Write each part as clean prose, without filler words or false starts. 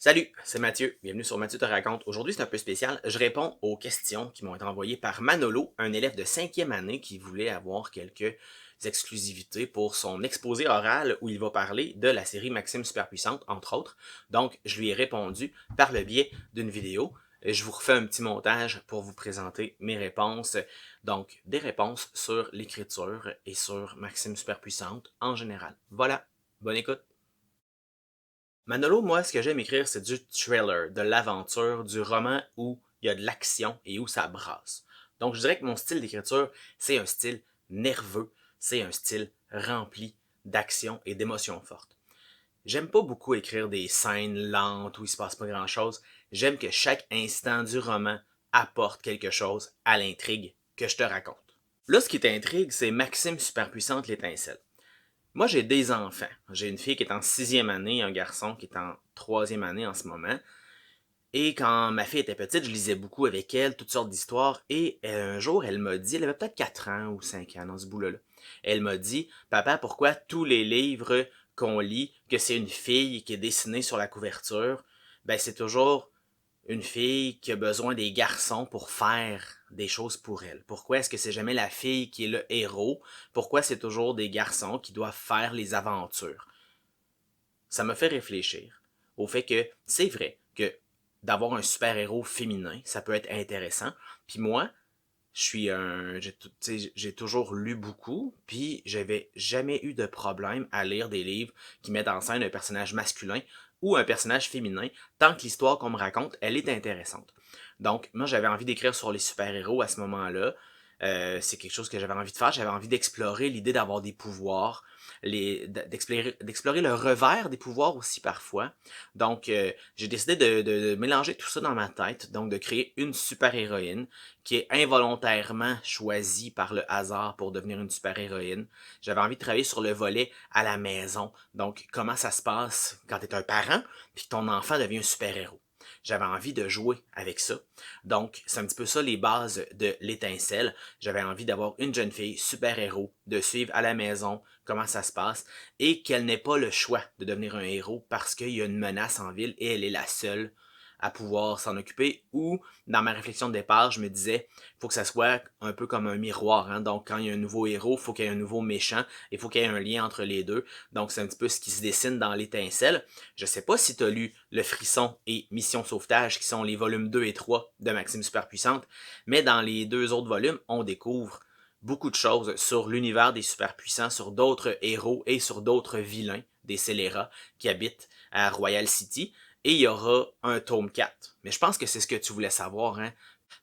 Salut, c'est Mathieu. Bienvenue sur Mathieu te raconte. Aujourd'hui, c'est un peu spécial. Je réponds aux questions qui m'ont été envoyées par Manolo, un élève de 5e année qui voulait avoir quelques exclusivités pour son exposé oral où il va parler de la série Maxime Superpuissante, entre autres. Donc, je lui ai répondu par le biais d'une vidéo. Je vous refais un petit montage pour vous présenter mes réponses. Donc, des réponses sur l'écriture et sur Maxime Superpuissante en général. Voilà, bonne écoute. Manolo, moi, ce que j'aime écrire, c'est du thriller, de l'aventure, du roman où il y a de l'action et où ça brasse. Donc, je dirais que mon style d'écriture, c'est un style nerveux, c'est un style rempli d'action et d'émotions fortes. J'aime pas beaucoup écrire des scènes lentes où il se passe pas grand-chose. J'aime que chaque instant du roman apporte quelque chose à l'intrigue que je te raconte. Là, ce qui t'intrigue, c'est Maxime Superpuissante l'étincelle. Moi, j'ai des enfants. J'ai une fille qui est en 6e année, un garçon qui est en 3e année en ce moment. Et quand ma fille était petite, je lisais beaucoup avec elle, toutes sortes d'histoires. Et un jour, elle m'a dit, elle avait peut-être 4 ans ou 5 ans dans ce bout-là. Elle m'a dit, papa, pourquoi tous les livres qu'on lit, que c'est une fille qui est dessinée sur la couverture, ben c'est toujours une fille qui a besoin des garçons pour faire des choses pour elle? Pourquoi est-ce que c'est jamais la fille qui est le héros? Pourquoi c'est toujours des garçons qui doivent faire les aventures? Ça me fait réfléchir au fait que c'est vrai que d'avoir un super-héros féminin, ça peut être intéressant. Puis moi, je suis un. J'ai toujours lu beaucoup, puis j'avais jamais eu de problème à lire des livres qui mettent en scène un personnage masculin ou un personnage féminin, tant que l'histoire qu'on me raconte, elle est intéressante. Donc, moi, j'avais envie d'écrire sur les super-héros à ce moment-là. C'est quelque chose que j'avais envie de faire. J'avais envie d'explorer l'idée d'avoir des pouvoirs, d'explorer le revers des pouvoirs aussi parfois. Donc, j'ai décidé de mélanger tout ça dans ma tête, donc de créer une super-héroïne qui est involontairement choisie par le hasard pour devenir une super-héroïne. J'avais envie de travailler sur le volet à la maison. Donc, comment ça se passe quand tu es un parent puis que ton enfant devient un super-héros. J'avais envie de jouer avec ça. Donc, c'est un petit peu ça les bases de l'étincelle. J'avais envie d'avoir une jeune fille super-héros, de suivre à la maison comment ça se passe et qu'elle n'ait pas le choix de devenir un héros parce qu'il y a une menace en ville et elle est la seule à pouvoir s'en occuper. Ou dans ma réflexion de départ, je me disais, il faut que ça soit un peu comme un miroir. Hein? Donc, quand il y a un nouveau héros, il faut qu'il y ait un nouveau méchant. Il faut qu'il y ait un lien entre les deux. Donc, c'est un petit peu ce qui se dessine dans l'étincelle. Je sais pas si tu as lu Le Frisson et Mission Sauvetage, qui sont les volumes 2 et 3 de Maxime Superpuissante. Mais dans les deux autres volumes, on découvre beaucoup de choses sur l'univers des superpuissants, sur d'autres héros et sur d'autres vilains, des scélérats, qui habitent à Royal City. Et il y aura un tome 4. Mais je pense que c'est ce que tu voulais savoir, hein?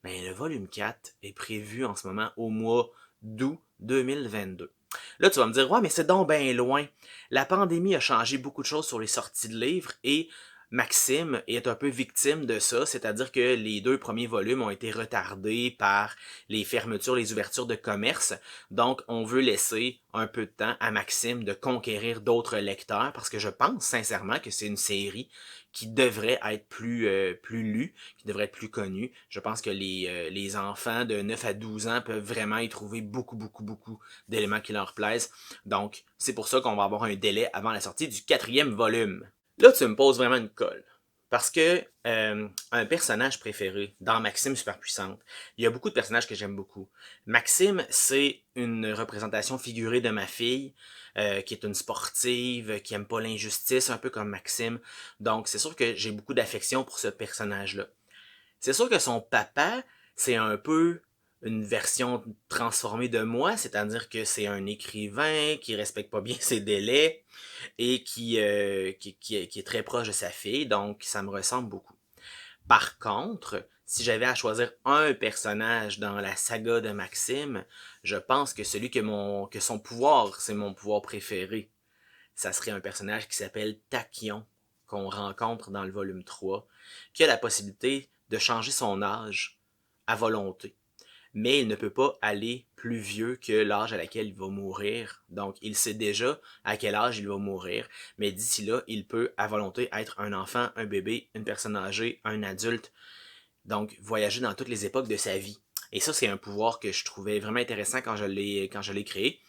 Mais le volume 4 est prévu en ce moment au mois d'août 2022. Là, tu vas me dire, ouais, mais c'est donc bien loin. La pandémie a changé beaucoup de choses sur les sorties de livres et Maxime est un peu victime de ça, c'est-à-dire que les deux premiers volumes ont été retardés par les fermetures, les ouvertures de commerce. Donc, on veut laisser un peu de temps à Maxime de conquérir d'autres lecteurs parce que je pense sincèrement que c'est une série qui devrait être plus lue, qui devrait être plus connue. Je pense que les enfants de 9 à 12 ans peuvent vraiment y trouver beaucoup d'éléments qui leur plaisent. Donc, c'est pour ça qu'on va avoir un délai avant la sortie du 4e volume. Là, tu me poses vraiment une colle. Parce que un personnage préféré dans Maxime Superpuissante, il y a beaucoup de personnages que j'aime beaucoup. Maxime, c'est une représentation figurée de ma fille, qui est une sportive, qui aime pas l'injustice, un peu comme Maxime. Donc, c'est sûr que j'ai beaucoup d'affection pour ce personnage-là. C'est sûr que son papa, c'est un peu une version transformée de moi, c'est-à-dire que c'est un écrivain qui respecte pas bien ses délais et qui est très proche de sa fille, donc ça me ressemble beaucoup. Par contre, si j'avais à choisir un personnage dans la saga de Maxime, je pense que celui que son pouvoir, c'est mon pouvoir préféré. Ça serait un personnage qui s'appelle Tachyon, qu'on rencontre dans le volume 3, qui a la possibilité de changer son âge à volonté. Mais il ne peut pas aller plus vieux que l'âge à laquelle il va mourir. Donc, il sait déjà à quel âge il va mourir. Mais d'ici là, il peut à volonté être un enfant, un bébé, une personne âgée, un adulte. Donc, voyager dans toutes les époques de sa vie. Et ça, c'est un pouvoir que je trouvais vraiment intéressant quand je l'ai créé.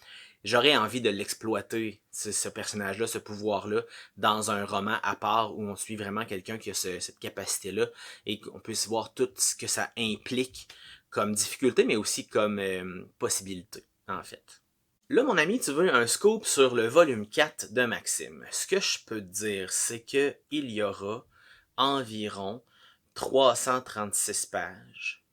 j'aurais envie de l'exploiter, ce personnage-là, ce pouvoir-là, dans un roman à part où on suit vraiment quelqu'un qui a cette capacité-là et qu'on puisse voir tout ce que ça implique comme difficulté, mais aussi comme possibilité, en fait. Là, mon ami, tu veux un scoop sur le volume 4 de Maxime. Ce que je peux te dire, c'est que il y aura environ 336 pages.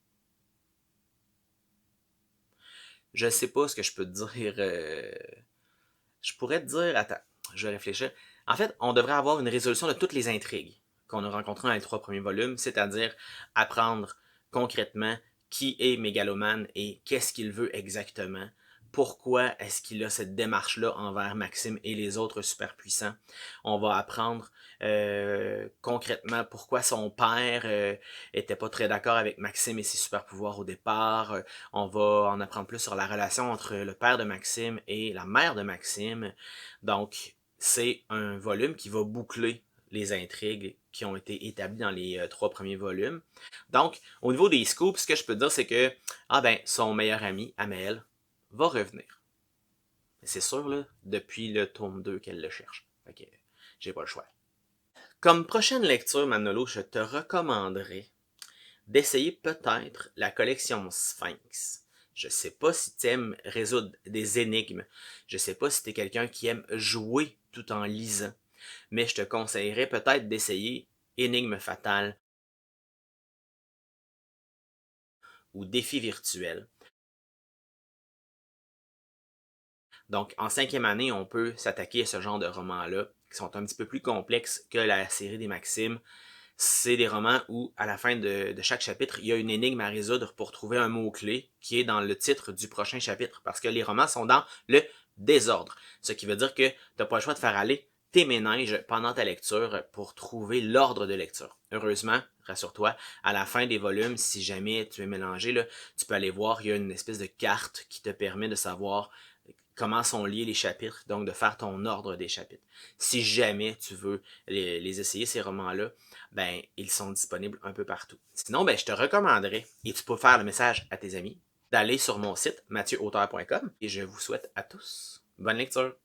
Je sais pas ce que je peux te dire. Je pourrais te dire, attends, je vais réfléchir. En fait, on devrait avoir une résolution de toutes les intrigues qu'on a rencontrées dans les 3 premiers volumes, c'est-à-dire apprendre concrètement qui est Mégalomane et qu'est-ce qu'il veut exactement. Pourquoi est-ce qu'il a cette démarche-là envers Maxime et les autres superpuissants? On va apprendre concrètement pourquoi son père était pas très d'accord avec Maxime et ses super pouvoirs au départ. On va en apprendre plus sur la relation entre le père de Maxime et la mère de Maxime. Donc, c'est un volume qui va boucler les intrigues qui ont été établies dans les 3 premiers volumes. Donc, au niveau des scoops, ce que je peux te dire, c'est que son meilleur ami, Amel, va revenir. C'est sûr, là, depuis le tome 2 qu'elle le cherche. Fait que j'ai pas le choix. Comme prochaine lecture, Manolo, je te recommanderais d'essayer peut-être la collection Sphinx. Je sais pas si tu aimes résoudre des énigmes. Je sais pas si tu es quelqu'un qui aime jouer tout en lisant. Mais je te conseillerais peut-être d'essayer Énigme fatale ou Défi virtuel. Donc, en 5e année, on peut s'attaquer à ce genre de romans-là, qui sont un petit peu plus complexes que la série des Maximes. C'est des romans où, à la fin de chaque chapitre, il y a une énigme à résoudre pour trouver un mot-clé qui est dans le titre du prochain chapitre, parce que les romans sont dans le désordre. Ce qui veut dire que tu n'as pas le choix de faire aller tes méninges pendant ta lecture pour trouver l'ordre de lecture. Heureusement, rassure-toi, à la fin des volumes, si jamais tu es mélangé, là, tu peux aller voir, il y a une espèce de carte qui te permet de savoir comment sont liés les chapitres, donc de faire ton ordre des chapitres. Si jamais tu veux les essayer, ces romans-là, ben, ils sont disponibles un peu partout. Sinon, ben, je te recommanderais, et tu peux faire le message à tes amis, d'aller sur mon site, mathieuauteur.com, et je vous souhaite à tous bonne lecture.